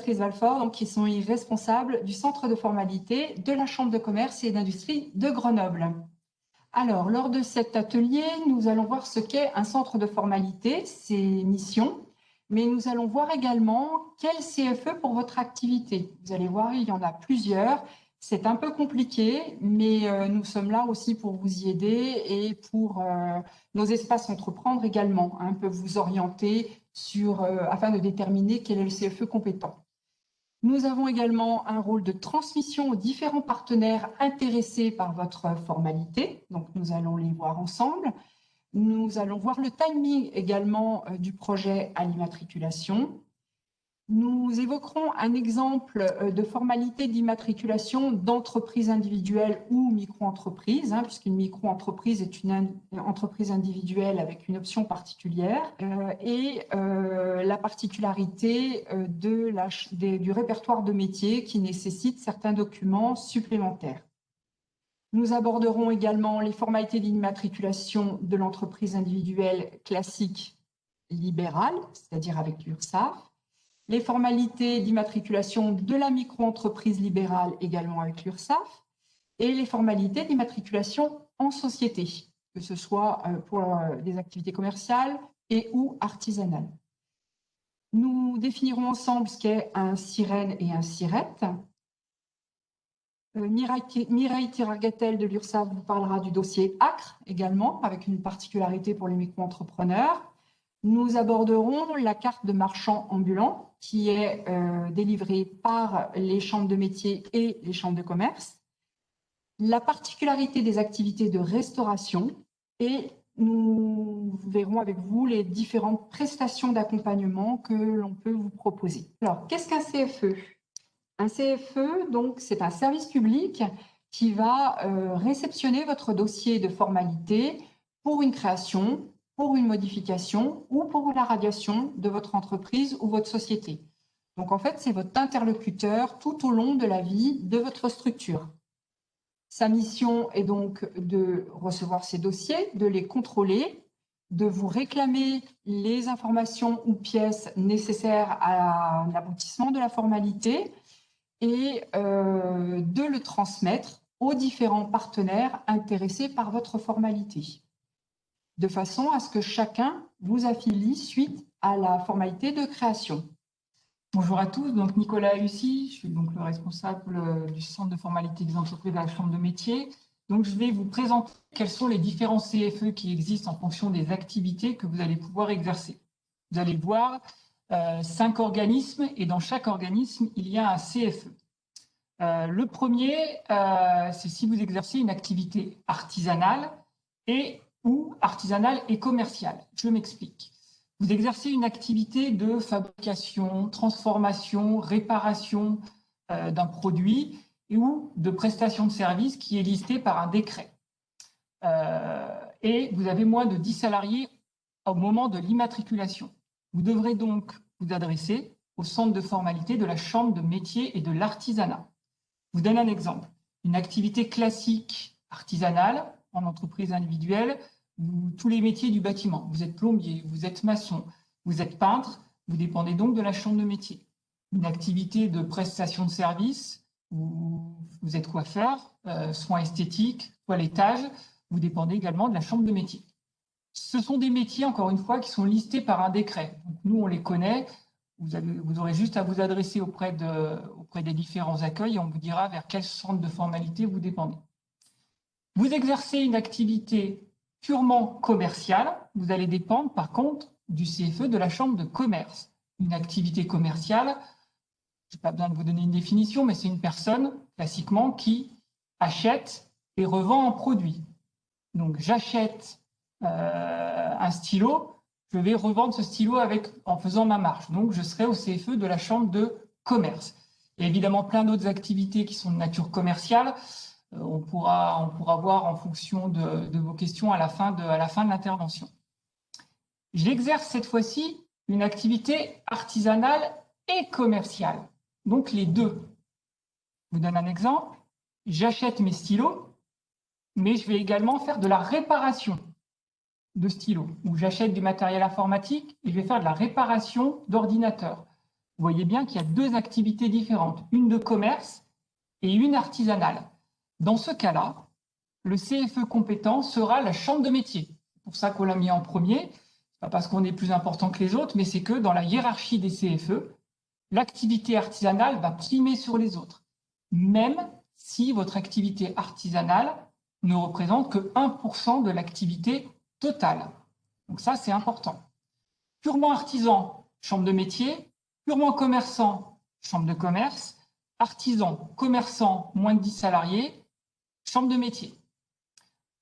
Béatrice Valfort, donc, qui sont responsables du centre de formalité de la Chambre de commerce et d'industrie de Grenoble. Alors, lors de cet atelier, nous allons voir ce qu'est un centre de formalité, ses missions, mais nous allons voir également quel CFE pour votre activité. Vous allez voir, il y en a plusieurs. C'est un peu compliqué, mais nous sommes là aussi pour vous y aider et pour nos espaces entreprendre également, un peu vous orienter afin de déterminer quel est le CFE compétent. Nous avons également un rôle de transmission aux différents partenaires intéressés par votre formalité. Donc, nous allons les voir ensemble. Nous allons voir le timing également du projet à l'immatriculation. Nous évoquerons un exemple de formalité d'immatriculation d'entreprise individuelle ou micro-entreprise, puisqu'une micro-entreprise est une entreprise individuelle avec une option particulière, et la particularité du répertoire de métiers qui nécessite certains documents supplémentaires. Nous aborderons également les formalités d'immatriculation de l'entreprise individuelle classique libérale, c'est-à-dire avec l'URSSAF, les formalités d'immatriculation de la micro-entreprise libérale également avec l'URSSAF, et les formalités d'immatriculation en société, que ce soit pour des activités commerciales et ou artisanales. Nous définirons ensemble ce qu'est un SIREN et un SIRET. Mireille Tiragatel de l'URSSAF vous parlera du dossier ACRE également, avec une particularité pour les micro-entrepreneurs. Nous aborderons la carte de marchand ambulant qui est délivrée par les chambres de métiers et les chambres de commerce. La particularité des activités de restauration et nous verrons avec vous les différentes prestations d'accompagnement que l'on peut vous proposer. Alors, qu'est-ce qu'un CFE ? Un CFE, donc, c'est un service public qui va réceptionner votre dossier de formalité pour une création, pour une modification ou pour la radiation de votre entreprise ou votre société. Donc, en fait, c'est votre interlocuteur tout au long de la vie de votre structure. Sa mission est donc de recevoir ces dossiers, de les contrôler, de vous réclamer les informations ou pièces nécessaires à l'aboutissement de la formalité et de le transmettre aux différents partenaires intéressés par votre formalité, de façon à ce que chacun vous affilie suite à la formalité de création. Bonjour à tous, donc Nicolas Lucie, je suis donc le responsable du centre de formalité des entreprises de la Chambre de métier. Donc je vais vous présenter quels sont les différents CFE qui existent en fonction des activités que vous allez pouvoir exercer. Vous allez voir 5 organismes et dans chaque organisme, il y a un CFE. Le premier, c'est si vous exercez une activité artisanale ou artisanale et commerciale. Je m'explique. Vous exercez une activité de fabrication, transformation, réparation d'un produit ou de prestation de service qui est listée par un décret. Et vous avez moins de 10 salariés au moment de l'immatriculation. Vous devrez donc vous adresser au centre de formalité de la Chambre de métier et de l'artisanat. Je vous donne un exemple. Une activité classique artisanale en entreprise individuelle, tous les métiers du bâtiment. Vous êtes plombier, vous êtes maçon, vous êtes peintre, vous dépendez donc de la chambre de métier. Une activité de prestation de service, vous êtes coiffeur, soins esthétiques, toilettage, vous dépendez également de la chambre de métier. Ce sont des métiers, encore une fois, qui sont listés par un décret. Donc, nous, on les connaît. Vous aurez juste à vous adresser auprès des différents accueils et on vous dira vers quel centre de formalité vous dépendez. Vous exercez une activité purement commerciale, vous allez dépendre par contre du CFE de la Chambre de commerce. Une activité commerciale, je n'ai pas besoin de vous donner une définition, mais c'est une personne, classiquement, qui achète et revend un produit. Donc, j'achète un stylo, je vais revendre ce stylo en faisant ma marge. Donc, je serai au CFE de la Chambre de commerce. Il y a évidemment plein d'autres activités qui sont de nature commerciale. On pourra voir en fonction de vos questions à la fin de l'intervention. J'exerce cette fois-ci une activité artisanale et commerciale, donc les deux. Je vous donne un exemple. J'achète mes stylos, mais je vais également faire de la réparation de stylos, ou j'achète du matériel informatique et je vais faire de la réparation d'ordinateurs. vous voyez bien qu'il y a deux activités différentes, une de commerce et une artisanale. Dans ce cas-là, le CFE compétent sera la chambre de métier. C'est pour ça qu'on l'a mis en premier, pas parce qu'on est plus important que les autres, mais c'est que dans la hiérarchie des CFE, l'activité artisanale va primer sur les autres, même si votre activité artisanale ne représente que 1% de l'activité totale. Donc ça, c'est important. Purement artisan, chambre de métier. Purement commerçant, chambre de commerce. Artisan, commerçant, moins de 10 salariés, chambre de métier.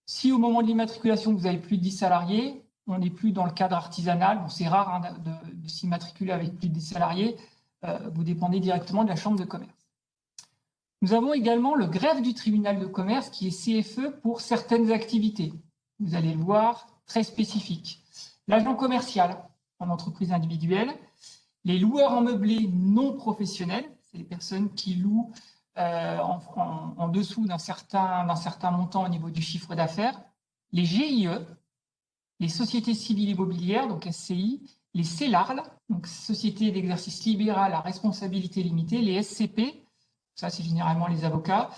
Si au moment de l'immatriculation, vous avez plus de 10 salariés, on n'est plus dans le cadre artisanal. Bon, c'est rare de s'immatriculer avec plus de 10 salariés. Vous dépendez directement de la chambre de commerce. Nous avons également le greffe du tribunal de commerce qui est CFE pour certaines activités. Vous allez le voir, très spécifique. L'agent commercial en entreprise individuelle, les loueurs en meublé non professionnels, c'est les personnes qui louent en dessous d'un certain montant au niveau du chiffre d'affaires, les GIE, les sociétés civiles immobilières, donc SCI, les CELARL, donc sociétés d'exercice libéral à responsabilité limitée, les SCP, ça c'est généralement les avocats,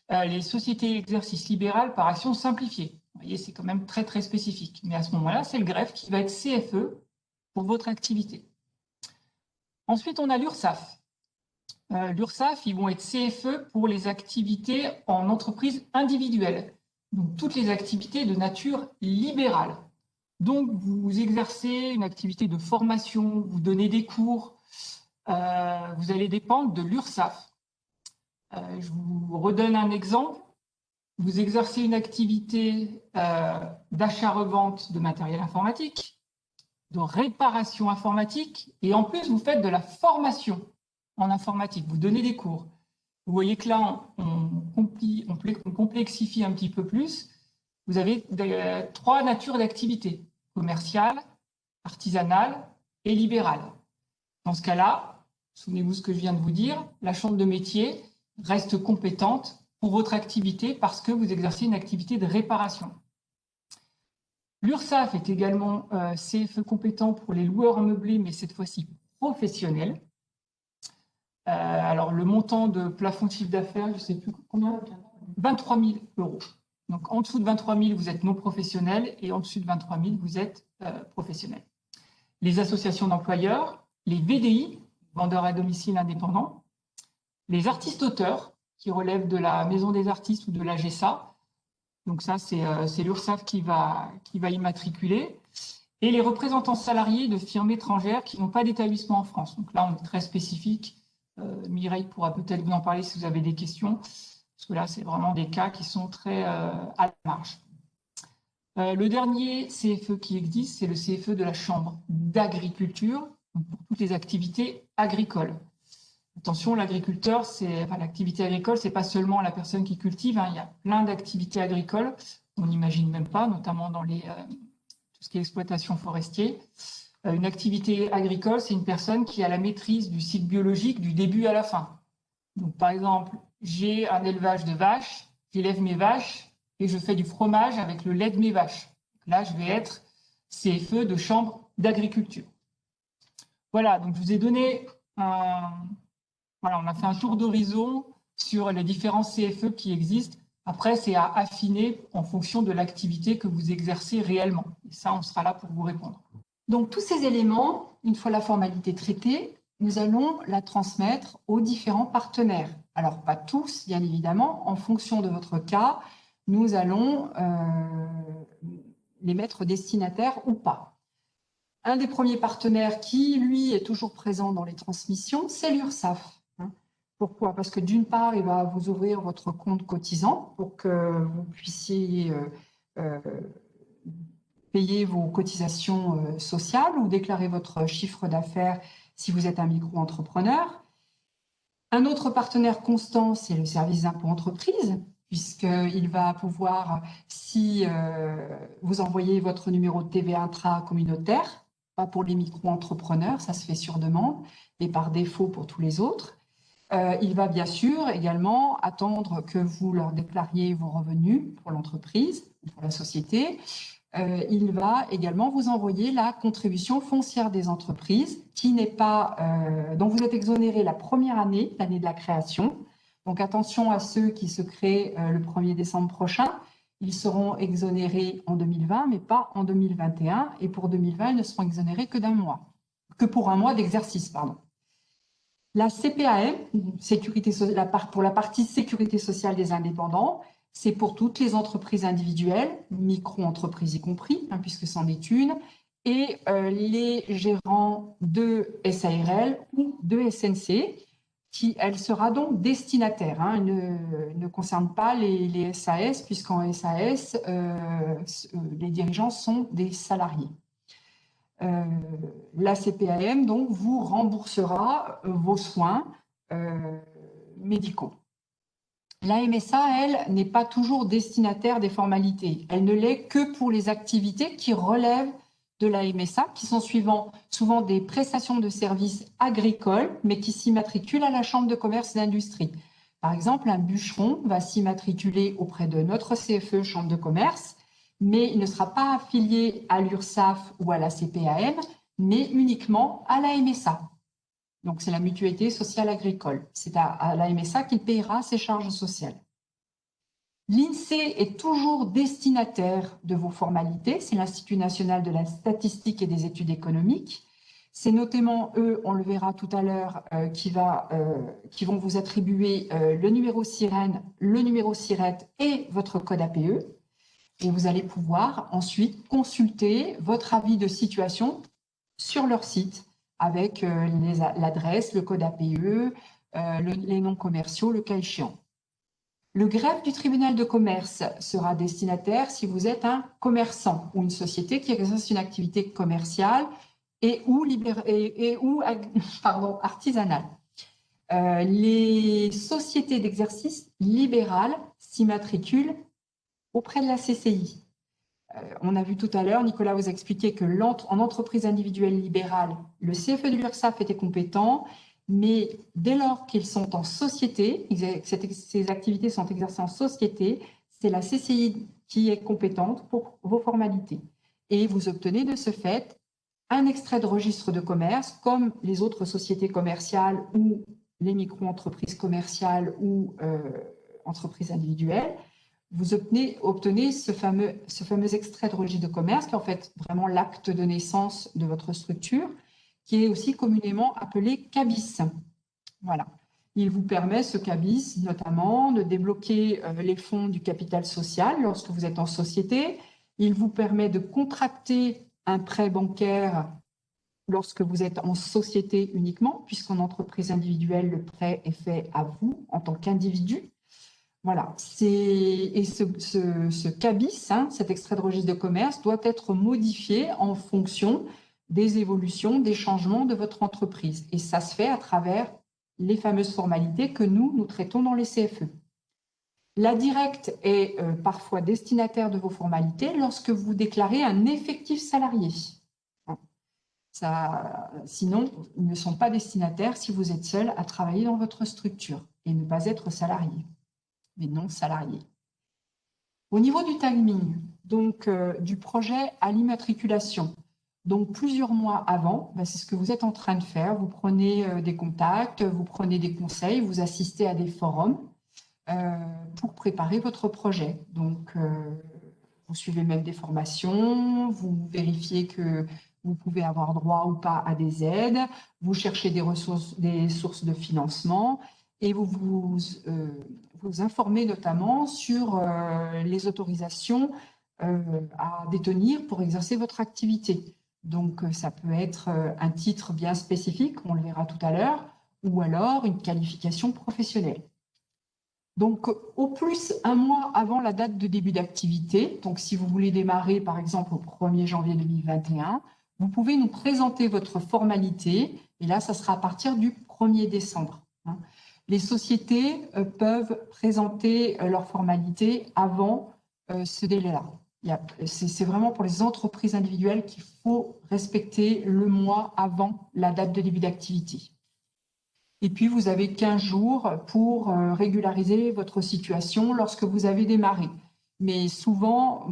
les sociétés d'exercice libéral par action simplifiée. Vous voyez, c'est quand même très très spécifique. Mais à ce moment-là, c'est le greffe qui va être CFE pour votre activité. Ensuite, on a l'URSSAF. L'URSSAF, ils vont être CFE pour les activités en entreprise individuelle. Donc, toutes les activités de nature libérale. Donc, vous exercez une activité de formation, vous donnez des cours, vous allez dépendre de l'URSSAF. Je vous redonne un exemple. Vous exercez une activité d'achat-revente de matériel informatique, de réparation informatique, et en plus, vous faites de la formation en informatique. Vous donnez des cours. Vous voyez que là, on complexifie un petit peu plus. Vous avez trois natures d'activité, commerciale, artisanale et libérale. Dans ce cas-là, souvenez-vous ce que je viens de vous dire, la chambre de métier reste compétente pour votre activité parce que vous exercez une activité de réparation. L'URSSAF est également CFE compétent pour les loueurs en meublé, mais cette fois-ci professionnels. Alors, le montant de plafond de chiffre d'affaires, je ne sais plus combien, 23 000 euros. Donc, en dessous de 23 000, vous êtes non professionnel et en dessous de 23 000, vous êtes professionnel. Les associations d'employeurs, les VDI, vendeurs à domicile indépendants, les artistes-auteurs, qui relèvent de la Maison des artistes ou de la GESA. Donc ça, c'est l'URSSAF qui va immatriculer. Et les représentants salariés de firmes étrangères qui n'ont pas d'établissement en France. Donc là, on est très spécifique. Mireille pourra peut-être vous en parler si vous avez des questions, parce que là, c'est vraiment des cas qui sont très à la marge. Le dernier CFE qui existe, c'est le CFE de la Chambre d'agriculture, pour toutes les activités agricoles. Attention, l'agriculteur, l'activité agricole, c'est pas seulement la personne qui cultive, hein, il y a plein d'activités agricoles, on n'imagine même pas, notamment dans tout ce qui est exploitation forestière. Une activité agricole, c'est une personne qui a la maîtrise du cycle biologique du début à la fin. Donc, par exemple, j'ai un élevage de vaches, j'élève mes vaches et je fais du fromage avec le lait de mes vaches. Là, je vais être CFE de chambre d'agriculture. Voilà, donc je vous ai donné Voilà, on a fait un tour d'horizon sur les différents CFE qui existent. Après, c'est à affiner en fonction de l'activité que vous exercez réellement. Et ça, on sera là pour vous répondre. Donc, tous ces éléments, une fois la formalité traitée, nous allons la transmettre aux différents partenaires. Alors, pas tous, bien évidemment. En fonction de votre cas, nous allons les mettre destinataires ou pas. Un des premiers partenaires qui, lui, est toujours présent dans les transmissions, c'est l'URSSAF. Pourquoi? Parce que d'une part, il va vous ouvrir votre compte cotisant pour que vous puissiez payer vos cotisations sociales ou déclarer votre chiffre d'affaires si vous êtes un micro-entrepreneur. Un autre partenaire constant, c'est le service d'impôt entreprise, puisqu'il va pouvoir, si vous envoyez votre numéro de TVA intra-communautaire, pas pour les micro-entrepreneurs, ça se fait sur demande, mais par défaut pour tous les autres. Il va bien sûr également attendre que vous leur déclariez vos revenus pour l'entreprise, pour la société. il va également vous envoyer la contribution foncière des entreprises qui n'est pas, dont vous êtes exonéré la première année, l'année de la création. Donc attention à ceux qui se créent le 1er décembre prochain. Ils seront exonérés en 2020, mais pas en 2021. Et pour 2020, ils ne seront exonérés que pour un mois d'exercice, pardon. La CPAM, pour la partie sécurité sociale des indépendants, c'est pour toutes les entreprises individuelles, micro-entreprises y compris, puisque c'en est une, et les gérants de SARL ou de SNC, elle sera donc destinataire. Elle ne concerne pas les SAS, puisqu'en SAS, les dirigeants sont des salariés. La CPAM donc vous remboursera vos soins médicaux. La MSA, elle, n'est pas toujours destinataire des formalités. Elle ne l'est que pour les activités qui relèvent de la MSA, qui sont souvent des prestations de services agricoles, mais qui s'immatriculent à la Chambre de commerce et d'industrie. Par exemple, un bûcheron va s'immatriculer auprès de notre CFE Chambre de commerce, mais il ne sera pas affilié à l'URSSAF ou à la CPAM, mais uniquement à la MSA. Donc, c'est la mutualité sociale agricole. C'est à la MSA qu'il paiera ses charges sociales. L'INSEE est toujours destinataire de vos formalités. C'est l'Institut national de la statistique et des études économiques. C'est notamment eux, on le verra tout à l'heure, qui vont vous attribuer le numéro SIREN, le numéro SIRET et votre code APE. Et vous allez pouvoir ensuite consulter votre avis de situation sur leur site avec l'adresse, le code APE, les noms commerciaux, le cas échéant. Le greffe du tribunal de commerce sera destinataire si vous êtes un commerçant ou une société qui exerce une activité commerciale ou artisanale. Les sociétés d'exercice libérales s'immatriculent auprès de la CCI. On a vu tout à l'heure, Nicolas vous a expliqué qu'en entreprise individuelle libérale, le CFE de l'URSSAF était compétent, mais dès lors qu'ils sont en société, ces activités sont exercées en société, c'est la CCI qui est compétente pour vos formalités. Et vous obtenez de ce fait un extrait de registre de commerce, comme les autres sociétés commerciales ou les micro-entreprises commerciales ou entreprises individuelles. Vous obtenez ce fameux extrait de registre de commerce, qui est en fait vraiment l'acte de naissance de votre structure, qui est aussi communément appelé CABIS. Voilà. Il vous permet, ce CABIS, notamment, de débloquer les fonds du capital social lorsque vous êtes en société. Il vous permet de contracter un prêt bancaire lorsque vous êtes en société uniquement, puisqu'en entreprise individuelle, le prêt est fait à vous en tant qu'individu. Voilà, et ce CABIS, cet extrait de registre de commerce, doit être modifié en fonction des évolutions, des changements de votre entreprise. Et ça se fait à travers les fameuses formalités que nous traitons dans les CFE. La directe est parfois destinataire de vos formalités lorsque vous déclarez un effectif salarié. Sinon, ils ne sont pas destinataires si vous êtes seul à travailler dans votre structure et ne pas être salarié, mais non salariés. Au niveau du timing, donc du projet à l'immatriculation, donc plusieurs mois avant, c'est ce que vous êtes en train de faire. Vous prenez des contacts, vous prenez des conseils, vous assistez à des forums pour préparer votre projet. Donc, vous suivez même des formations, vous vérifiez que vous pouvez avoir droit ou pas à des aides, vous cherchez des sources de financement et vous informez notamment sur les autorisations à détenir pour exercer votre activité. Donc, ça peut être un titre bien spécifique, on le verra tout à l'heure, ou alors une qualification professionnelle. Donc, au plus, un mois avant la date de début d'activité, donc si vous voulez démarrer par exemple au 1er janvier 2021, vous pouvez nous présenter votre formalité, et là, ça sera à partir du 1er décembre. Les sociétés peuvent présenter leur formalité avant ce délai-là. C'est vraiment pour les entreprises individuelles qu'il faut respecter le mois avant la date de début d'activité. Et puis, vous avez 15 jours pour régulariser votre situation lorsque vous avez démarré. Mais souvent,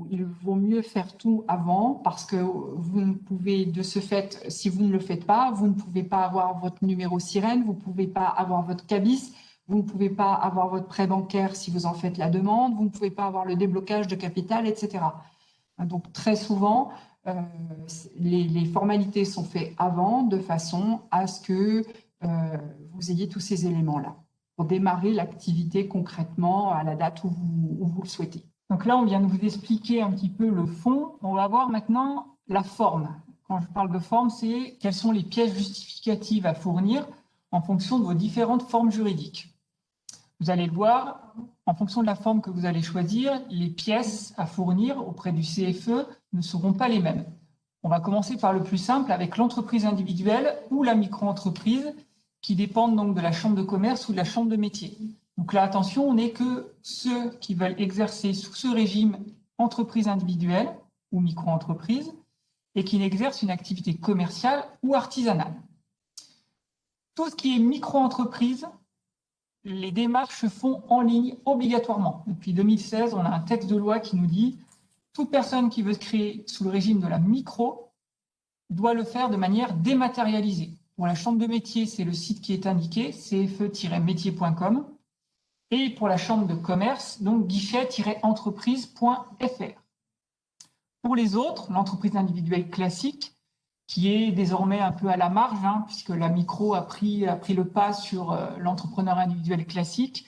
il vaut mieux faire tout avant parce que vous ne pouvez, de ce fait, si vous ne le faites pas, vous ne pouvez pas avoir votre numéro sirène, vous ne pouvez pas avoir votre CABIS, vous ne pouvez pas avoir votre prêt bancaire si vous en faites la demande, vous ne pouvez pas avoir le déblocage de capital, etc. Donc très souvent, les formalités sont faites avant de façon à ce que vous ayez tous ces éléments-là pour démarrer l'activité concrètement à la date où vous le souhaitez. Donc là, on vient de vous expliquer un petit peu le fond. On va voir maintenant la forme. Quand je parle de forme, c'est quelles sont les pièces justificatives à fournir en fonction de vos différentes formes juridiques. Vous allez le voir, en fonction de la forme que vous allez choisir, les pièces à fournir auprès du CFE ne seront pas les mêmes. On va commencer par le plus simple avec l'entreprise individuelle ou la micro-entreprise qui dépendent donc de la chambre de commerce ou de la chambre de métier. Donc là, attention, on n'est que ceux qui veulent exercer sous ce régime entreprise individuelle ou micro-entreprise et qui n'exercent une activité commerciale ou artisanale. Tout ce qui est micro-entreprise, les démarches se font en ligne obligatoirement. Depuis 2016, on a un texte de loi qui nous dit toute personne qui veut se créer sous le régime de la micro doit le faire de manière dématérialisée. Pour la chambre de métier, c'est le site qui est indiqué, cfe-métier.com. Et pour la chambre de commerce, donc guichet-entreprise.fr. Pour les autres, l'entreprise individuelle classique, qui est désormais un peu à la marge, puisque la micro a pris le pas sur l'entrepreneur individuel classique.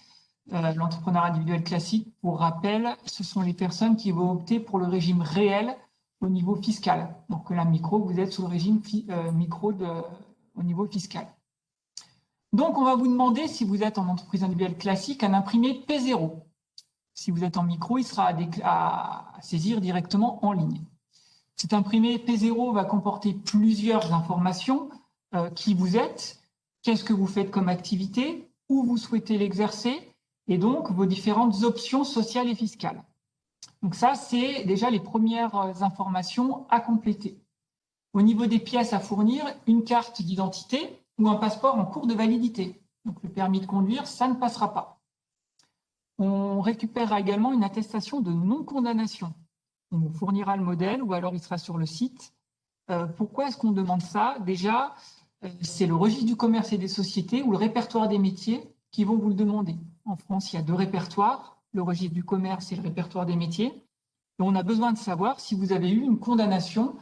L'entrepreneur individuel classique, pour rappel, ce sont les personnes qui vont opter pour le régime réel au niveau fiscal. Donc la micro, vous êtes sous le régime micro au niveau fiscal. Donc on va vous demander, si vous êtes en entreprise individuelle classique, un imprimé P0. Si vous êtes en micro, il sera à saisir directement en ligne. Cet imprimé P0 va comporter plusieurs informations. Qui vous êtes, qu'est-ce que vous faites comme activité, où vous souhaitez l'exercer, et donc vos différentes options sociales et fiscales. Donc ça, c'est déjà les premières informations à compléter. Au niveau des pièces à fournir, une carte d'identité ou un passeport en cours de validité. Donc le permis de conduire, ça ne passera pas. On récupérera également une attestation de non-condamnation. On vous fournira le modèle ou alors il sera sur le site. Pourquoi est-ce qu'on demande ça? Déjà, c'est le registre du commerce et des sociétés ou le répertoire des métiers qui vont vous le demander. En France, il y a 2 répertoires, le registre du commerce et le répertoire des métiers. Et on a besoin de savoir si vous avez eu une condamnation.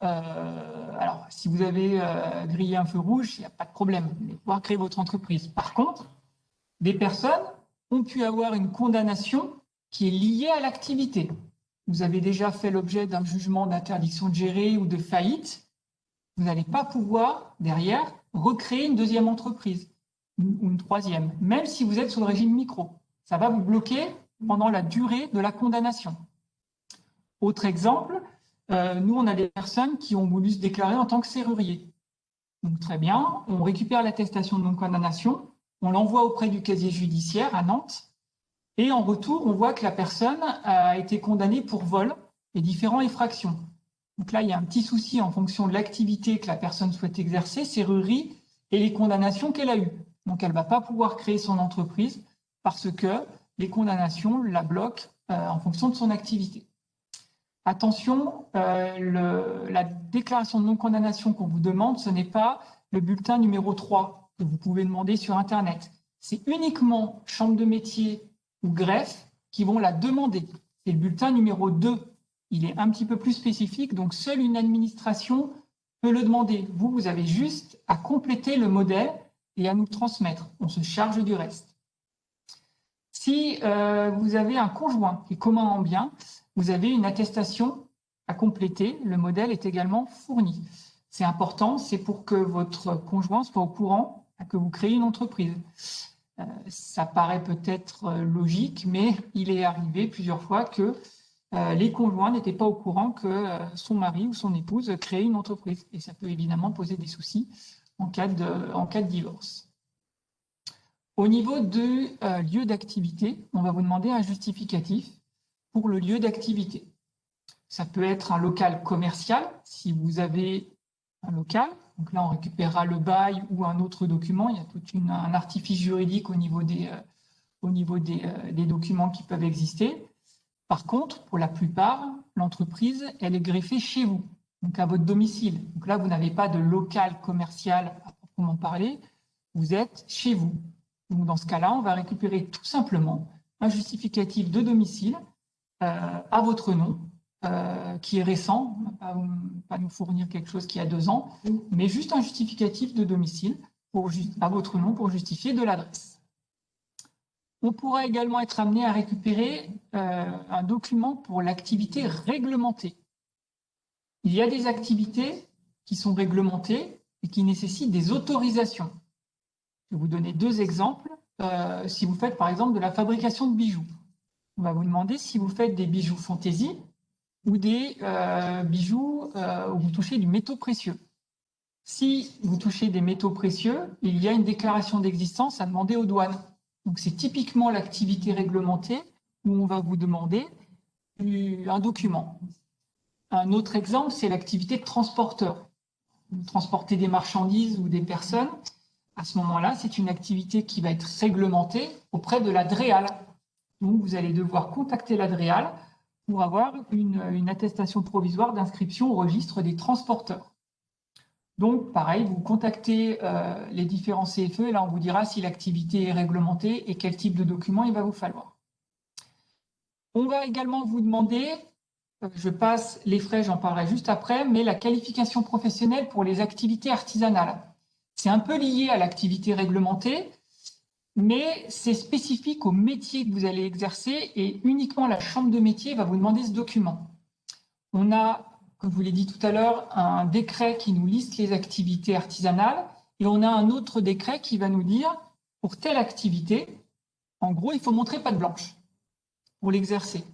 Alors, si vous avez grillé un feu rouge, il n'y a pas de problème. Vous allez pouvoir créer votre entreprise. Par contre, des personnes ont pu avoir une condamnation qui est liée à l'activité. Vous avez déjà fait l'objet d'un jugement d'interdiction de gérer ou de faillite. Vous n'allez pas pouvoir, derrière, recréer une deuxième entreprise ou une troisième, même si vous êtes sur le régime micro. Ça va vous bloquer pendant la durée de la condamnation. Autre exemple, nous, on a des personnes qui ont voulu se déclarer en tant que serrurier. Donc très bien, on récupère l'attestation de non-condamnation, on l'envoie auprès du casier judiciaire à Nantes, et en retour, on voit que la personne a été condamnée pour vol et différentes infractions. Donc là, il y a un petit souci en fonction de l'activité que la personne souhaite exercer, serrurerie, et les condamnations qu'elle a eues. Donc elle ne va pas pouvoir créer son entreprise parce que les condamnations la bloquent en fonction de son activité. Attention, la déclaration de non-condamnation qu'on vous demande, ce n'est pas le bulletin numéro 3 que vous pouvez demander sur Internet. C'est uniquement chambre de métier ou greffe qui vont la demander. C'est le bulletin numéro 2. Il est un petit peu plus spécifique, donc seule une administration peut le demander. Vous avez juste à compléter le modèle et à nous le transmettre. On se charge du reste. Si vous avez un conjoint qui est commun en bien, vous avez une attestation à compléter. Le modèle est également fourni. C'est important, c'est pour que votre conjoint soit au courant que vous créez une entreprise. Ça paraît peut-être logique, mais il est arrivé plusieurs fois que les conjoints n'étaient pas au courant que son mari ou son épouse créait une entreprise. Et ça peut évidemment poser des soucis en cas de divorce. Au niveau du lieu d'activité, on va vous demander un justificatif pour le lieu d'activité. Ça peut être un local commercial, si vous avez un local. Donc là, on récupérera le bail ou un autre document. Il y a tout un artifice juridique au niveau des documents qui peuvent exister. Par contre, pour la plupart, l'entreprise, elle est greffée chez vous, donc à votre domicile. Donc là, vous n'avez pas de local commercial à proprement parler, vous êtes chez vous. Donc dans ce cas-là, on va récupérer tout simplement un justificatif de domicile à votre nom, qui est récent, on ne va pas nous fournir quelque chose qui a 2 ans, mais juste un justificatif de domicile à votre nom pour justifier de l'adresse. On pourra également être amené à récupérer un document pour l'activité réglementée. Il y a des activités qui sont réglementées et qui nécessitent des autorisations. Je vais vous donner 2 exemples. Si vous faites par exemple de la fabrication de bijoux, on va vous demander si vous faites des bijoux fantaisie ou des bijoux où vous touchez du métaux précieux. Si vous touchez des métaux précieux, il y a une déclaration d'existence à demander aux douanes. Donc c'est typiquement l'activité réglementée où on va vous demander un document. Un autre exemple, c'est l'activité de transporteur. Vous transportez des marchandises ou des personnes. À ce moment-là, c'est une activité qui va être réglementée auprès de la DREAL. Donc vous allez devoir contacter la DREAL pour avoir une attestation provisoire d'inscription au registre des transporteurs. Donc, pareil, vous contactez les différents CFE et là, on vous dira si l'activité est réglementée et quel type de document il va vous falloir. On va également vous demander, je passe les frais, j'en parlerai juste après, mais la qualification professionnelle pour les activités artisanales. C'est un peu lié à l'activité réglementée, mais c'est spécifique au métier que vous allez exercer et uniquement la chambre de métier va vous demander ce document. On a, comme je vous l'ai dit tout à l'heure, un décret qui nous liste les activités artisanales et on a un autre décret qui va nous dire, pour telle activité, en gros, il faut montrer patte blanche pour l'exercer.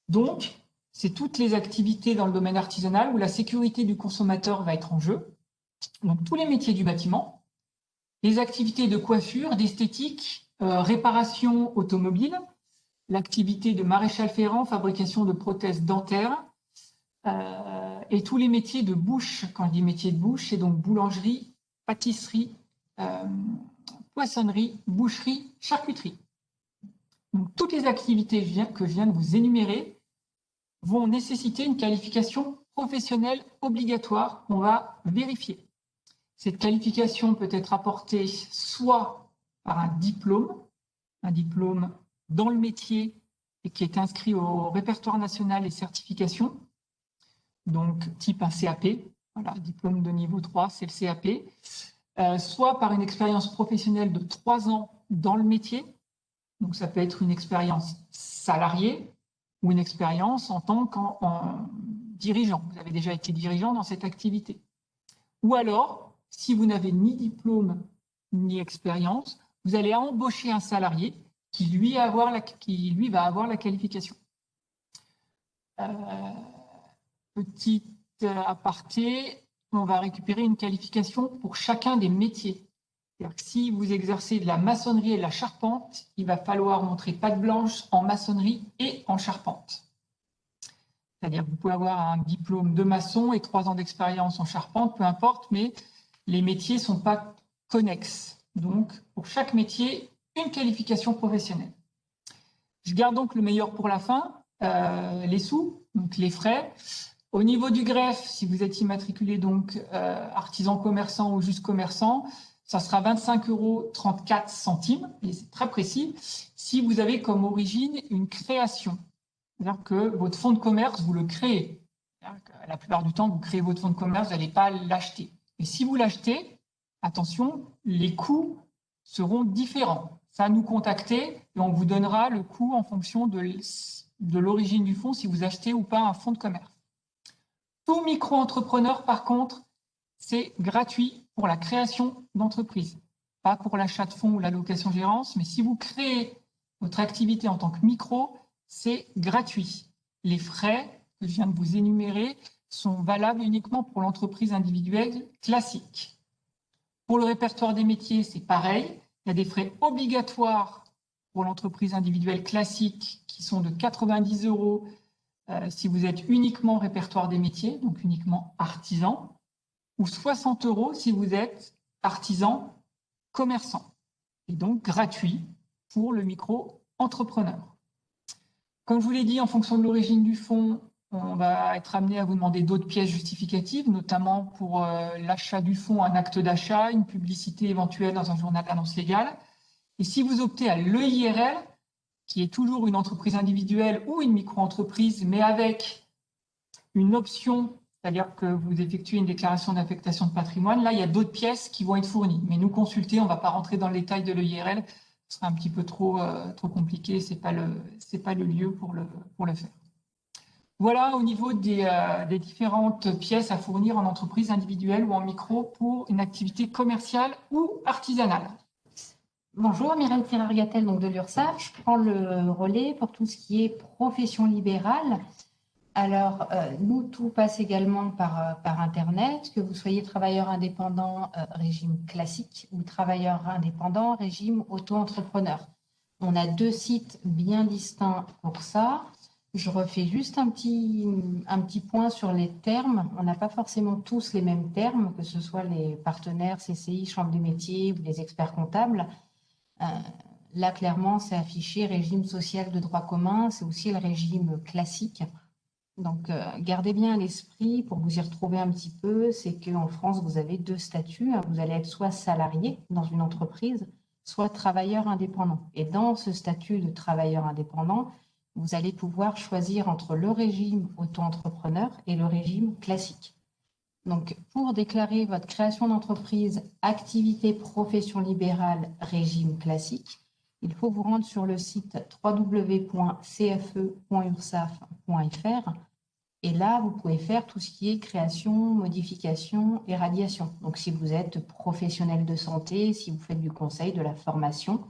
Donc, c'est toutes les activités dans le domaine artisanal où la sécurité du consommateur va être en jeu. Donc, tous les métiers du bâtiment, les activités de coiffure, d'esthétique, réparation automobile, l'activité de maréchal ferrant, fabrication de prothèses dentaires, et tous les métiers de bouche. Quand je dis métier de bouche, c'est donc boulangerie, pâtisserie, poissonnerie, boucherie, charcuterie. Donc, toutes les activités que je viens de vous énumérer vont nécessiter une qualification professionnelle obligatoire qu'on va vérifier. Cette qualification peut être apportée soit par un diplôme dans le métier et qui est inscrit au répertoire national des certifications, donc type un CAP, voilà, diplôme de niveau 3, c'est le CAP, soit par une expérience professionnelle de 3 ans dans le métier, donc ça peut être une expérience salariée ou une expérience en tant que dirigeant. Vous avez déjà été dirigeant dans cette activité. Ou alors, si vous n'avez ni diplôme ni expérience, vous allez embaucher un salarié qui lui va avoir la qualification. Petit aparté, on va récupérer une qualification pour chacun des métiers. C'est-à-dire que si vous exercez de la maçonnerie et de la charpente, il va falloir montrer patte blanche en maçonnerie et en charpente. C'est-à-dire que vous pouvez avoir un diplôme de maçon et 3 ans d'expérience en charpente, peu importe, mais les métiers ne sont pas connexes. Donc, pour chaque métier, une qualification professionnelle. Je garde donc le meilleur pour la fin, les sous, donc les frais. Au niveau du greffe, si vous êtes immatriculé donc artisan commerçant ou juste commerçant, ça sera 25,34 €, et c'est très précis, si vous avez comme origine une création. C'est-à-dire que votre fonds de commerce, vous le créez. La plupart du temps, vous créez votre fonds de commerce, vous n'allez pas l'acheter. Et si vous l'achetez, attention, les coûts seront différents. Ça, nous contacter et on vous donnera le coût en fonction de l'origine du fonds, si vous achetez ou pas un fonds de commerce. Tout micro-entrepreneur, par contre, c'est gratuit pour la création d'entreprise. Pas pour l'achat de fonds ou la location-gérance, mais si vous créez votre activité en tant que micro, c'est gratuit. Les frais que je viens de vous énumérer sont valables uniquement pour l'entreprise individuelle classique. Pour le répertoire des métiers, c'est pareil. Il y a des frais obligatoires pour l'entreprise individuelle classique qui sont de 90 € si vous êtes uniquement répertoire des métiers, donc uniquement artisan, ou 60 € si vous êtes artisan commerçant, et donc gratuit pour le micro-entrepreneur. Comme je vous l'ai dit, en fonction de l'origine du fonds, on va être amené à vous demander d'autres pièces justificatives, notamment pour l'achat du fonds, un acte d'achat, une publicité éventuelle dans un journal d'annonce légale. Et si vous optez à l'EIRL, qui est toujours une entreprise individuelle ou une micro-entreprise, mais avec une option, c'est-à-dire que vous effectuez une déclaration d'affectation de patrimoine, là, il y a d'autres pièces qui vont être fournies. Mais nous consulter, on ne va pas rentrer dans le détail de l'EIRL, ce sera un petit peu trop compliqué, ce n'est pas le lieu pour le faire. Voilà au niveau des différentes pièces à fournir en entreprise individuelle ou en micro pour une activité commerciale ou artisanale. Bonjour, Mireille Ferrarigatel, donc de l'URSSAF. Je prends le relais pour tout ce qui est profession libérale. Alors, nous, tout passe également par Internet, que vous soyez travailleur indépendant régime classique ou travailleur indépendant régime auto-entrepreneur. On a 2 sites bien distincts pour ça. Je refais juste un petit point sur les termes. On n'a pas forcément tous les mêmes termes, que ce soit les partenaires CCI, Chambre des métiers ou les experts comptables. Là, clairement, c'est affiché régime social de droit commun. C'est aussi le régime classique. Donc, gardez bien à l'esprit, pour vous y retrouver un petit peu, c'est qu'en France, vous avez 2 statuts. Vous allez être soit salarié dans une entreprise, soit travailleur indépendant. Et dans ce statut de travailleur indépendant, vous allez pouvoir choisir entre le régime auto-entrepreneur et le régime classique. Donc, pour déclarer votre création d'entreprise, activité, profession libérale, régime classique, il faut vous rendre sur le site www.cfe.ursaf.fr et là, vous pouvez faire tout ce qui est création, modification et radiation. Donc, si vous êtes professionnel de santé, si vous faites du conseil, de la formation,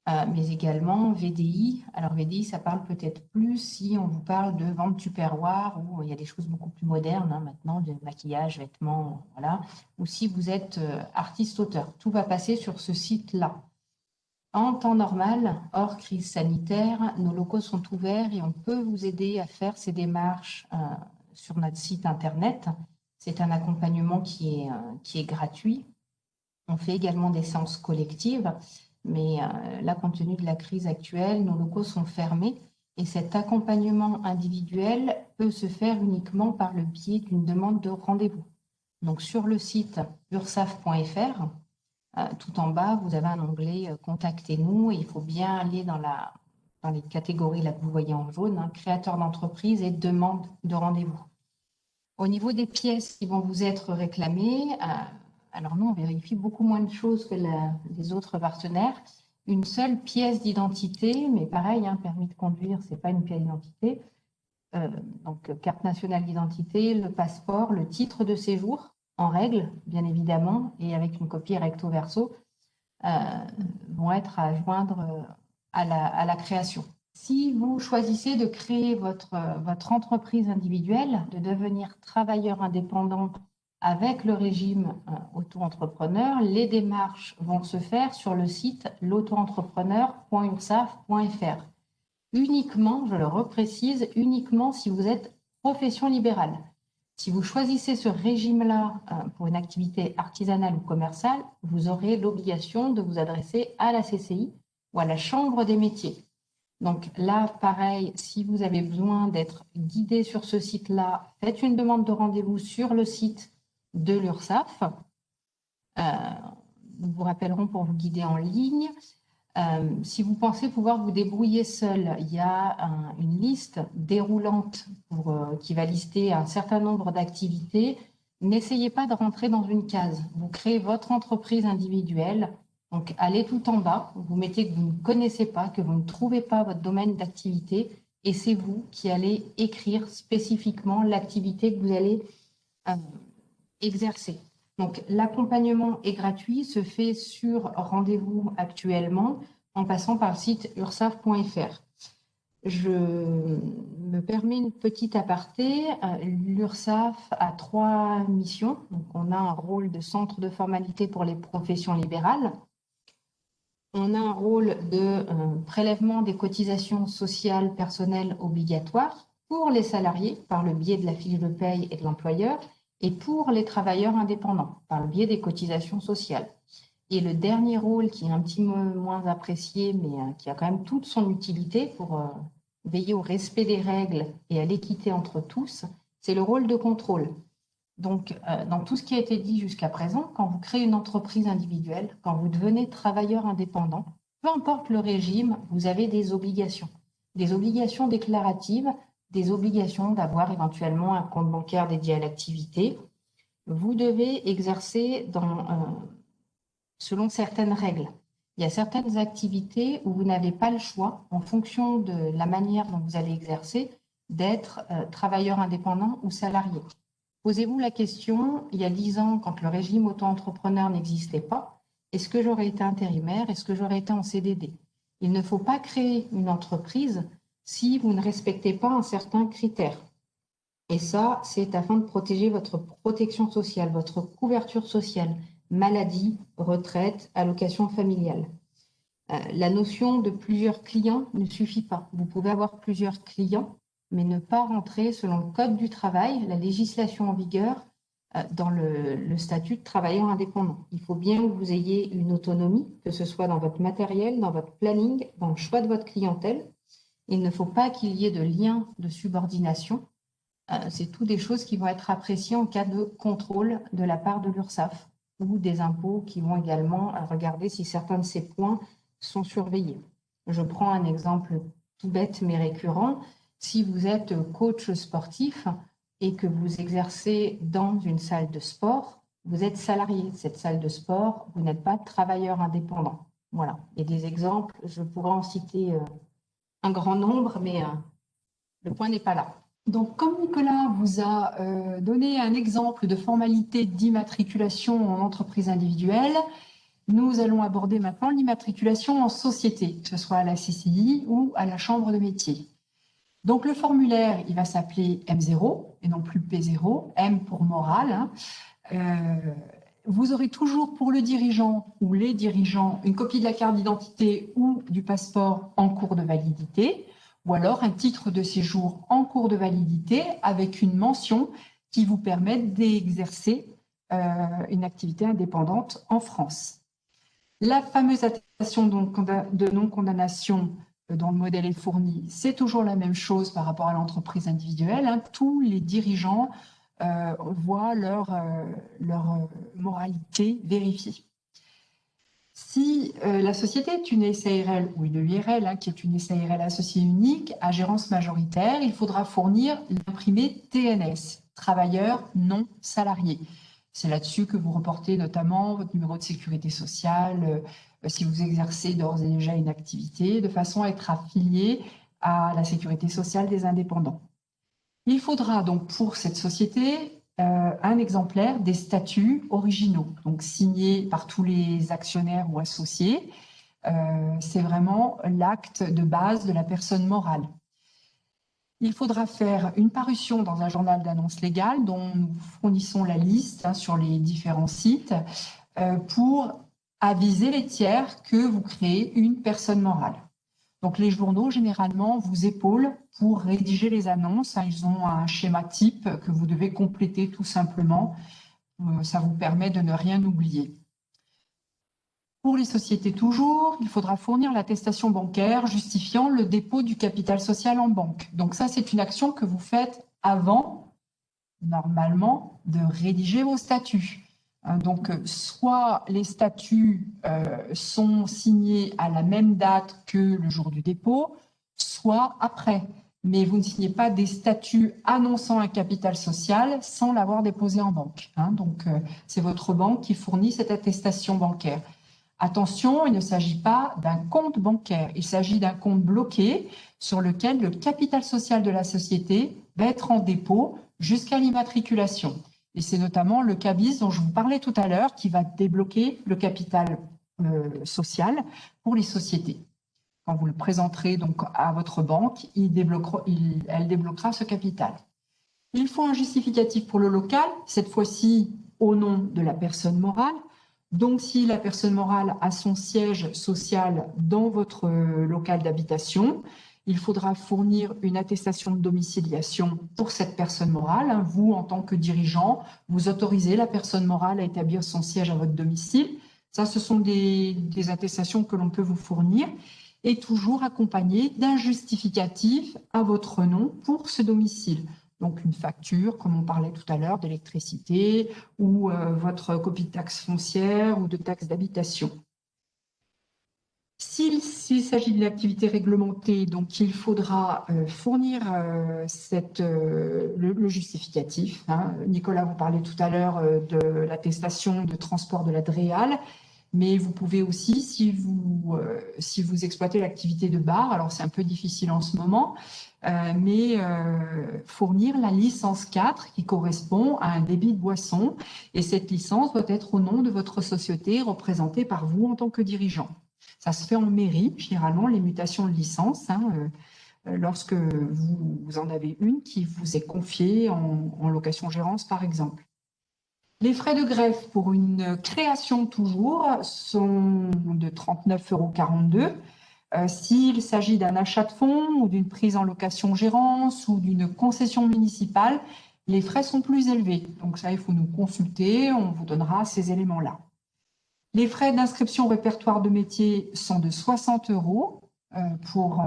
mais également VDI. Alors, VDI, ça parle peut-être plus si on vous parle de vente tupperware où il y a des choses beaucoup plus modernes maintenant, de maquillage, vêtements, voilà. Ou si vous êtes artiste-auteur. Tout va passer sur ce site-là. En temps normal, hors crise sanitaire, nos locaux sont ouverts et on peut vous aider à faire ces démarches sur notre site internet. C'est un accompagnement qui est gratuit. On fait également des séances collectives, mais là, compte tenu de la crise actuelle, nos locaux sont fermés et cet accompagnement individuel peut se faire uniquement par le biais d'une demande de rendez-vous. Donc, sur le site ursaf.fr, tout en bas, vous avez un onglet « Contactez-nous » et il faut bien aller dans les catégories là que vous voyez en jaune, créateur d'entreprise et demande de rendez-vous. Au niveau des pièces qui vont vous être réclamées, alors nous, on vérifie beaucoup moins de choses que les autres partenaires. Une seule pièce d'identité, mais pareil, permis de conduire, ce n'est pas une pièce d'identité. Donc, carte nationale d'identité, le passeport, le titre de séjour, en règle, bien évidemment, et avec une copie recto verso, vont être à joindre à la création. Si vous choisissez de créer votre entreprise individuelle, de devenir travailleur indépendant avec le régime auto-entrepreneur, les démarches vont se faire sur le site l'auto-entrepreneur.ursaf.fr. Uniquement, je le reprécise, uniquement si vous êtes profession libérale. Si vous choisissez ce régime-là pour une activité artisanale ou commerciale, vous aurez l'obligation de vous adresser à la CCI ou à la Chambre des métiers. Donc là, pareil, si vous avez besoin d'être guidé sur ce site-là, faites une demande de rendez-vous sur le site de l'URSSAF. Nous vous rappellerons pour vous guider en ligne. Si vous pensez pouvoir vous débrouiller seul, il y a une liste déroulante qui va lister un certain nombre d'activités. N'essayez pas de rentrer dans une case. Vous créez votre entreprise individuelle. Donc, allez tout en bas, vous mettez que vous ne connaissez pas, que vous ne trouvez pas votre domaine d'activité et c'est vous qui allez écrire spécifiquement l'activité que vous allez exercer. Donc, l'accompagnement est gratuit, se fait sur rendez-vous actuellement en passant par le site ursaf.fr. Je me permets une petite aparté. L'URSSAF a 3 missions. Donc, on a un rôle de centre de formalité pour les professions libérales. On a un rôle de prélèvement des cotisations sociales personnelles obligatoires pour les salariés par le biais de la fiche de paye et de l'employeur et pour les travailleurs indépendants par le biais des cotisations sociales. Et le dernier rôle qui est un petit peu moins apprécié mais qui a quand même toute son utilité pour veiller au respect des règles et à l'équité entre tous, c'est le rôle de contrôle. Donc, dans tout ce qui a été dit jusqu'à présent, quand vous créez une entreprise individuelle, quand vous devenez travailleur indépendant, peu importe le régime, vous avez des obligations déclaratives, des obligations d'avoir éventuellement un compte bancaire dédié à l'activité. Vous devez exercer selon certaines règles. Il y a certaines activités où vous n'avez pas le choix, en fonction de la manière dont vous allez exercer, d'être travailleur indépendant ou salarié. Posez-vous la question, il y a 10 ans, quand le régime auto-entrepreneur n'existait pas, est-ce que j'aurais été intérimaire? Est-ce que j'aurais été en CDD? Il ne faut pas créer une entreprise si vous ne respectez pas un certain critère. Et ça, c'est afin de protéger votre protection sociale, votre couverture sociale, maladie, retraite, allocation familiale. La notion de plusieurs clients ne suffit pas. Vous pouvez avoir plusieurs clients, mais ne pas rentrer selon le Code du travail, la législation en vigueur, dans le statut de travailleur indépendant. Il faut bien que vous ayez une autonomie, que ce soit dans votre matériel, dans votre planning, dans le choix de votre clientèle. Il ne faut pas qu'il y ait de lien de subordination. C'est tout des choses qui vont être appréciées en cas de contrôle de la part de l'URSSAF ou des impôts qui vont également regarder si certains de ces points sont surveillés. Je prends un exemple tout bête mais récurrent. Si vous êtes coach sportif et que vous exercez dans une salle de sport, vous êtes salarié de cette salle de sport, vous n'êtes pas travailleur indépendant. Voilà. Et des exemples, je pourrais en citer un grand nombre, mais le point n'est pas là. Donc, comme Nicolas vous a donné un exemple de formalité d'immatriculation en entreprise individuelle, nous allons aborder maintenant l'immatriculation en société, que ce soit à la CCI ou à la Chambre de métier. Donc, le formulaire, il va s'appeler M0 et non plus P0, M pour moral. Vous aurez toujours pour le dirigeant ou les dirigeants une copie de la carte d'identité ou du passeport en cours de validité, ou alors un titre de séjour en cours de validité avec une mention qui vous permette d'exercer une activité indépendante en France. La fameuse attestation de non-condamnation dont le modèle est fourni, c'est toujours la même chose par rapport à l'entreprise individuelle. Tous les dirigeants voient leur moralité vérifiée. Si la société est une SARL ou une URL, qui est une SARL associée unique à gérance majoritaire, il faudra fournir l'imprimé TNS, travailleur non salarié. C'est là-dessus que vous reportez notamment votre numéro de sécurité sociale, si vous exercez d'ores et déjà une activité, de façon à être affilié à la sécurité sociale des indépendants. Il faudra donc pour cette société un exemplaire des statuts originaux, donc signés par tous les actionnaires ou associés. C'est vraiment l'acte de base de la personne morale. Il faudra faire une parution dans un journal d'annonce légale dont nous fournissons la liste sur les différents sites pour aviser les tiers que vous créez une personne morale. Donc les journaux, généralement, vous épaulent pour rédiger les annonces. Ils ont un schéma type que vous devez compléter tout simplement. Ça vous permet de ne rien oublier. Pour les sociétés toujours, il faudra fournir l'attestation bancaire justifiant le dépôt du capital social en banque. Donc ça, c'est une action que vous faites avant, normalement, de rédiger vos statuts. Donc, soit les statuts sont signés à la même date que le jour du dépôt, soit après. Mais vous ne signez pas des statuts annonçant un capital social sans l'avoir déposé en banque. Donc, c'est votre banque qui fournit cette attestation bancaire. Attention, il ne s'agit pas d'un compte bancaire, il s'agit d'un compte bloqué sur lequel le capital social de la société va être en dépôt jusqu'à l'immatriculation. Et c'est notamment le CABIS dont je vous parlais tout à l'heure qui va débloquer le capital social pour les sociétés. Quand vous le présenterez donc à votre banque, elle débloquera ce capital. Il faut un justificatif pour le local, cette fois-ci au nom de la personne morale. Donc, si la personne morale a son siège social dans votre local d'habitation, il faudra fournir une attestation de domiciliation pour cette personne morale. Vous, en tant que dirigeant, vous autorisez la personne morale à établir son siège à votre domicile. Ça, ce sont des attestations que l'on peut vous fournir. et toujours accompagné d'un justificatif à votre nom pour ce domicile. Donc une facture, comme on parlait tout à l'heure, d'électricité ou votre copie de taxe foncière ou de taxe d'habitation. S'il s'agit d'une activité réglementée, donc il faudra fournir le justificatif. Hein. Nicolas vous parlait tout à l'heure de l'attestation de transport de la DREAL, mais vous pouvez aussi, si vous exploitez l'activité de bar, alors c'est un peu difficile en ce moment, mais fournir la licence 4 qui correspond à un débit de boisson, et cette licence doit être au nom de votre société représentée par vous en tant que dirigeant. Ça se fait en mairie, généralement, les mutations de licence, hein, lorsque vous en avez une qui vous est confiée en location-gérance, par exemple. Les frais de greffe pour une création toujours sont de 39,42 €. S'il s'agit d'un achat de fonds ou d'une prise en location-gérance ou d'une concession municipale, les frais sont plus élevés. Donc ça, il faut nous consulter, on vous donnera ces éléments-là. Les frais d'inscription au répertoire de métiers sont de 60 € pour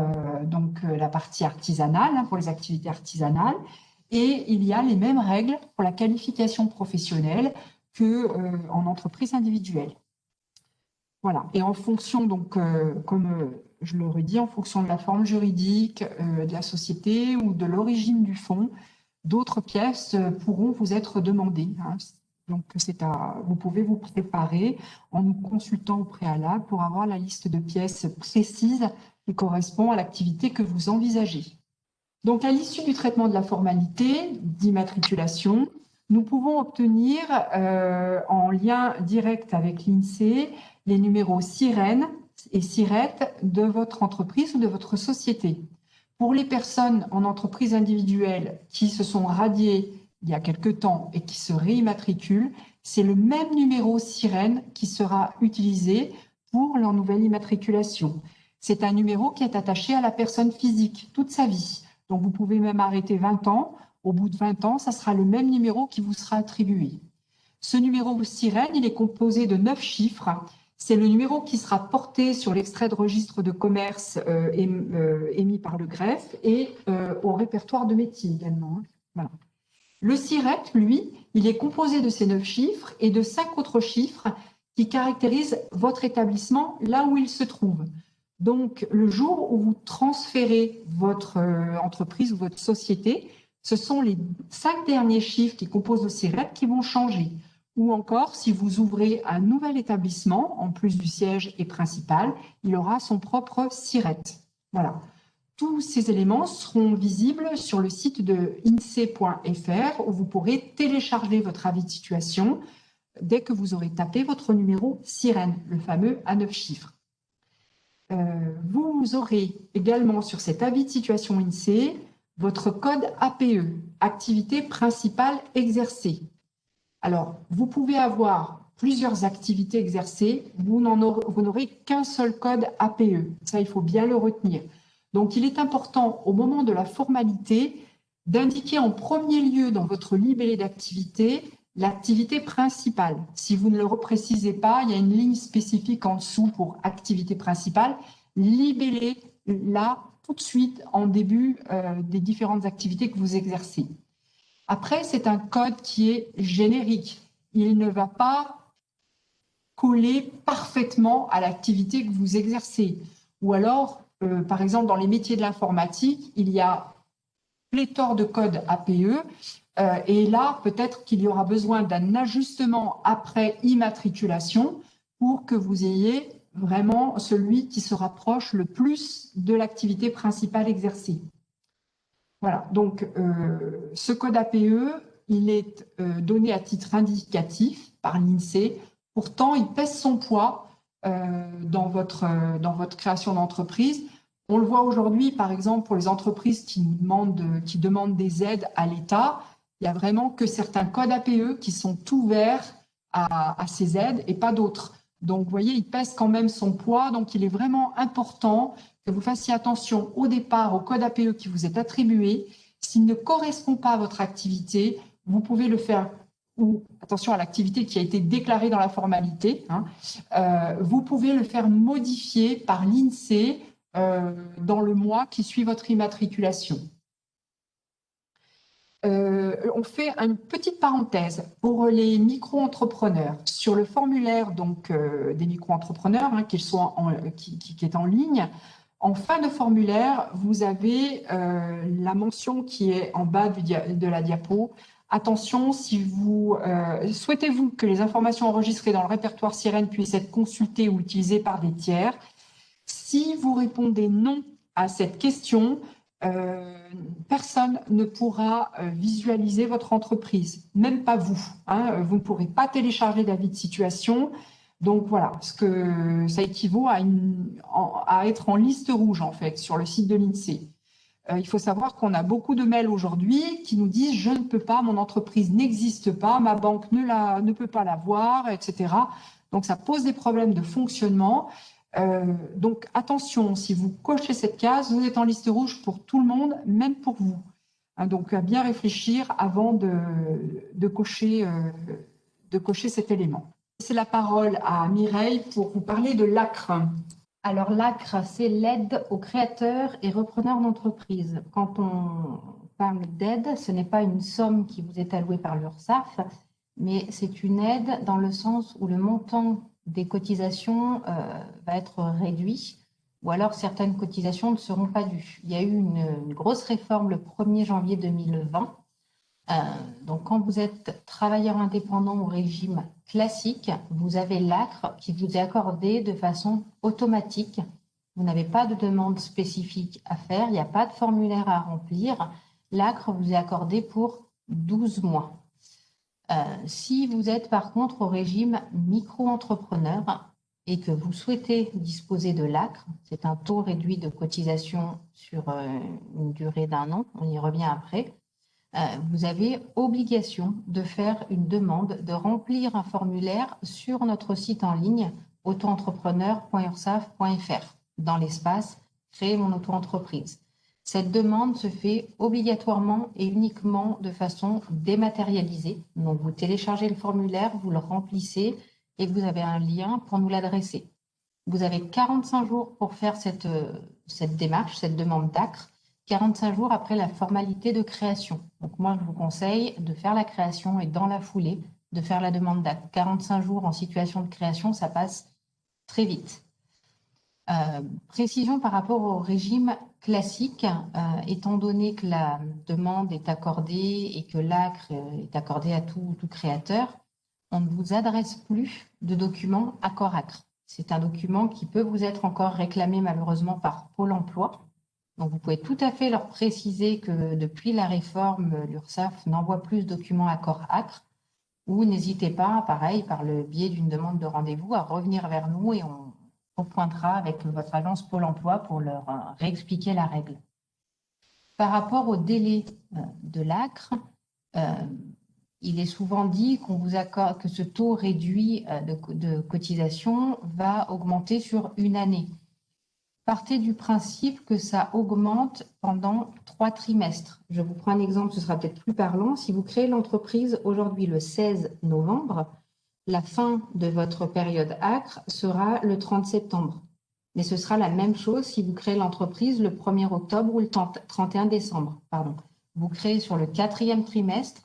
la partie artisanale, hein, pour les activités artisanales. Et il y a les mêmes règles pour la qualification professionnelle qu'en entreprise individuelle. Voilà. Et en fonction, donc, comme je le redis, en fonction de la forme juridique de la société ou de l'origine du fonds, d'autres pièces pourront vous être demandées. Hein. Donc, vous pouvez vous préparer en nous consultant au préalable pour avoir la liste de pièces précise qui correspond à l'activité que vous envisagez. Donc, à l'issue du traitement de la formalité d'immatriculation, nous pouvons obtenir en lien direct avec l'INSEE les numéros SIREN et SIRET de votre entreprise ou de votre société. Pour les personnes en entreprise individuelle qui se sont radiées il y a quelque temps et qui se réimmatriculent, c'est le même numéro SIREN qui sera utilisé pour leur nouvelle immatriculation. C'est un numéro qui est attaché à la personne physique toute sa vie. Donc, vous pouvez même arrêter 20 ans. Au bout de 20 ans, ça sera le même numéro qui vous sera attribué. Ce numéro SIREN, il est composé de 9 chiffres. C'est le numéro qui sera porté sur l'extrait de registre de commerce émis par le greffe et au répertoire de métier également. Voilà. Le SIRET, lui, il est composé de ces 9 chiffres et de 5 autres chiffres qui caractérisent votre établissement là où il se trouve. Donc, le jour où vous transférez votre entreprise ou votre société, ce sont les 5 derniers chiffres qui composent le SIRET qui vont changer. Ou encore, si vous ouvrez un nouvel établissement, en plus du siège et principal, il aura son propre SIRET. Voilà. Tous ces éléments seront visibles sur le site de insee.fr où vous pourrez télécharger votre avis de situation dès que vous aurez tapé votre numéro SIREN, le fameux à 9 chiffres. Vous aurez également sur cet avis de situation INSEE votre code APE, activité principale exercée. Alors, vous pouvez avoir plusieurs activités exercées, vous n'aurez qu'un seul code APE. Ça, il faut bien le retenir. Donc, il est important au moment de la formalité d'indiquer en premier lieu dans votre libellé d'activité l'activité principale. Si vous ne le reprécisez pas, il y a une ligne spécifique en dessous pour activité principale. Libellez-la tout de suite en début des différentes activités que vous exercez. Après, c'est un code qui est générique. Il ne va pas coller parfaitement à l'activité que vous exercez. Ou alors, par exemple, dans les métiers de l'informatique, il y a pléthore de codes APE. Et là, peut-être qu'il y aura besoin d'un ajustement après immatriculation pour que vous ayez vraiment celui qui se rapproche le plus de l'activité principale exercée. Voilà, donc ce code APE, il est donné à titre indicatif par l'INSEE. Pourtant, il pèse son poids dans votre création d'entreprise. On le voit aujourd'hui, par exemple, pour les entreprises qui demandent des aides à l'État. Il n'y a vraiment que certains codes APE qui sont ouverts à ces aides et pas d'autres. Donc, vous voyez, il pèse quand même son poids. Donc, il est vraiment important que vous fassiez attention au départ au code APE qui vous est attribué. S'il ne correspond pas à votre activité, vous pouvez le faire, ou attention à l'activité qui a été déclarée dans la formalité, hein, vous pouvez le faire modifier par l'INSEE dans le mois qui suit votre immatriculation. On fait une petite parenthèse pour les micro-entrepreneurs. Sur le formulaire des micro-entrepreneurs, qui est en ligne, en fin de formulaire, vous avez la mention qui est en bas de la diapo. Attention, si vous souhaitez-vous que les informations enregistrées dans le répertoire Sirène puissent être consultées ou utilisées par des tiers, si vous répondez non à cette question, personne ne pourra visualiser votre entreprise, même pas vous. Vous ne pourrez pas télécharger d'avis de situation. Donc voilà, parce que ça équivaut à être en liste rouge en fait sur le site de l'INSEE. Il faut savoir qu'on a beaucoup de mails aujourd'hui qui nous disent « je ne peux pas, mon entreprise n'existe pas, ma banque ne peut pas la voir, etc. » Donc ça pose des problèmes de fonctionnement. Donc attention, si vous cochez cette case, vous êtes en liste rouge pour tout le monde, même pour vous. Donc à bien réfléchir avant de cocher cet élément. C'est la parole à Mireille pour vous parler de l'ACRE. Alors l'ACRE, c'est l'aide aux créateurs et repreneurs d'entreprise. Quand on parle d'aide, ce n'est pas une somme qui vous est allouée par l'URSSAF, mais c'est une aide dans le sens où le montant des cotisations va être réduit, ou alors certaines cotisations ne seront pas dues. Il y a eu une grosse réforme le 1er janvier 2020. Donc, quand vous êtes travailleur indépendant au régime classique, vous avez l'ACRE qui vous est accordé de façon automatique. Vous n'avez pas de demande spécifique à faire, il n'y a pas de formulaire à remplir. L'ACRE vous est accordé pour 12 mois. Si vous êtes par contre au régime micro-entrepreneur et que vous souhaitez disposer de l'ACRE, c'est un taux réduit de cotisation sur une durée d'1 an, on y revient après, vous avez obligation de faire une demande, de remplir un formulaire sur notre site en ligne autoentrepreneur.ursaf.fr dans l'espace « Créer mon auto-entreprise ». Cette demande se fait obligatoirement et uniquement de façon dématérialisée. Donc, vous téléchargez le formulaire, vous le remplissez et vous avez un lien pour nous l'adresser. Vous avez 45 jours pour faire cette démarche, cette demande d'ACRE, 45 jours après la formalité de création. Donc, moi, je vous conseille de faire la création et dans la foulée, de faire la demande d'ACRE. 45 jours en situation de création, ça passe très vite. Précision par rapport au régime classique, étant donné que la demande est accordée et que l'ACRE est accordé à tout créateur, on ne vous adresse plus de document accord ACRE. C'est un document qui peut vous être encore réclamé malheureusement par Pôle emploi. Donc vous pouvez tout à fait leur préciser que depuis la réforme, l'URSSAF n'envoie plus de documents accord ACRE, ou n'hésitez pas, pareil, par le biais d'une demande de rendez-vous, à revenir vers nous et on pointera avec votre agence Pôle emploi pour leur réexpliquer la règle. Par rapport au délai de l'ACRE, il est souvent dit qu'on vous accorde que ce taux réduit de cotisation va augmenter sur une année. Partez du principe que ça augmente pendant 3 trimestres. Je vous prends un exemple, ce sera peut-être plus parlant. Si vous créez l'entreprise aujourd'hui le 16 novembre, la fin de votre période ACRE sera le 30 septembre. Mais ce sera la même chose si vous créez l'entreprise le 1er octobre ou le 31 décembre. Pardon. Vous créez sur le 4e trimestre,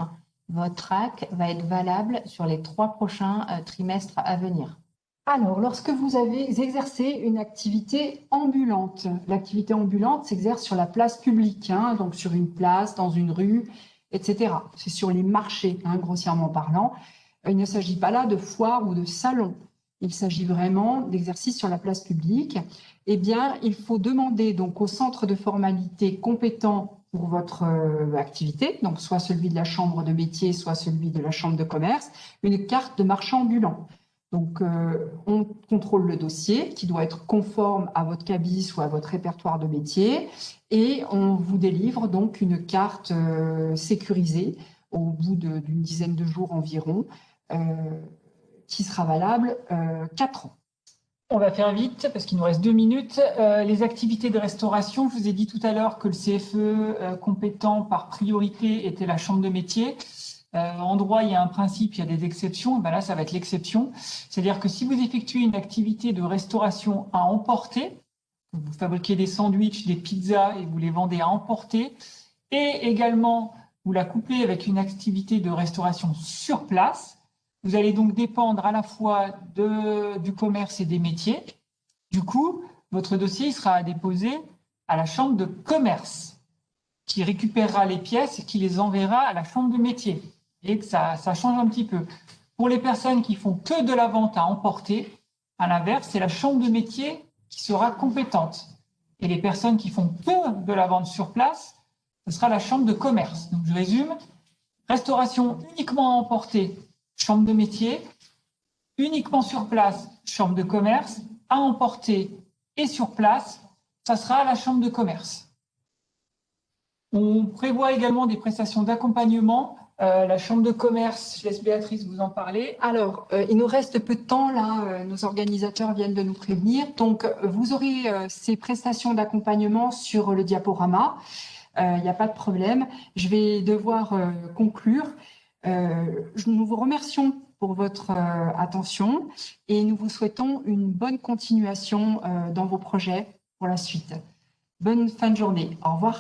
votre ACRE va être valable sur les 3 prochains trimestres à venir. Alors, lorsque vous avez exercé une activité ambulante, l'activité ambulante s'exerce sur la place publique, donc sur une place, dans une rue, etc. C'est sur les marchés, grossièrement parlant. Il ne s'agit pas là de foire ou de salon. Il s'agit vraiment d'exercice sur la place publique. Eh bien, il faut demander donc au centre de formalité compétent pour votre activité, donc soit celui de la chambre de métier, soit celui de la chambre de commerce, une carte de marchand ambulant. Donc, on contrôle le dossier qui doit être conforme à votre cabis ou à votre répertoire de métier et on vous délivre donc une carte sécurisée au bout d'une dizaine de jours environ qui sera valable 4 ans. On va faire vite parce qu'il nous reste 2 minutes. Les activités de restauration, je vous ai dit tout à l'heure que le CFE compétent par priorité était la chambre de métier. En droit, il y a un principe, il y a des exceptions. Ben là, ça va être l'exception. C'est-à-dire que si vous effectuez une activité de restauration à emporter, Vous fabriquez des sandwichs, des pizzas et vous les vendez à emporter. Et également, vous la couplez avec une activité de restauration sur place. Vous allez donc dépendre à la fois du commerce et des métiers. Du coup, votre dossier sera déposé à la chambre de commerce qui récupérera les pièces et qui les enverra à la chambre de métier. Et que ça change un petit peu. Pour les personnes qui font que de la vente à emporter, à l'inverse, c'est la chambre de métier qui sera compétente. Et les personnes qui font que de la vente sur place, ce sera la chambre de commerce. Donc je résume, restauration uniquement à emporter, chambre de métier, uniquement sur place, chambre de commerce, à emporter et sur place, ça sera la chambre de commerce. On prévoit également des prestations d'accompagnement. La chambre de commerce, je laisse Béatrice vous en parler. Alors, il nous reste peu de temps là, nos organisateurs viennent de nous prévenir. Donc, vous aurez ces prestations d'accompagnement sur le diaporama. Il n'y a pas de problème. Je vais devoir conclure. Nous vous remercions pour votre attention et nous vous souhaitons une bonne continuation dans vos projets pour la suite. Bonne fin de journée. Au revoir.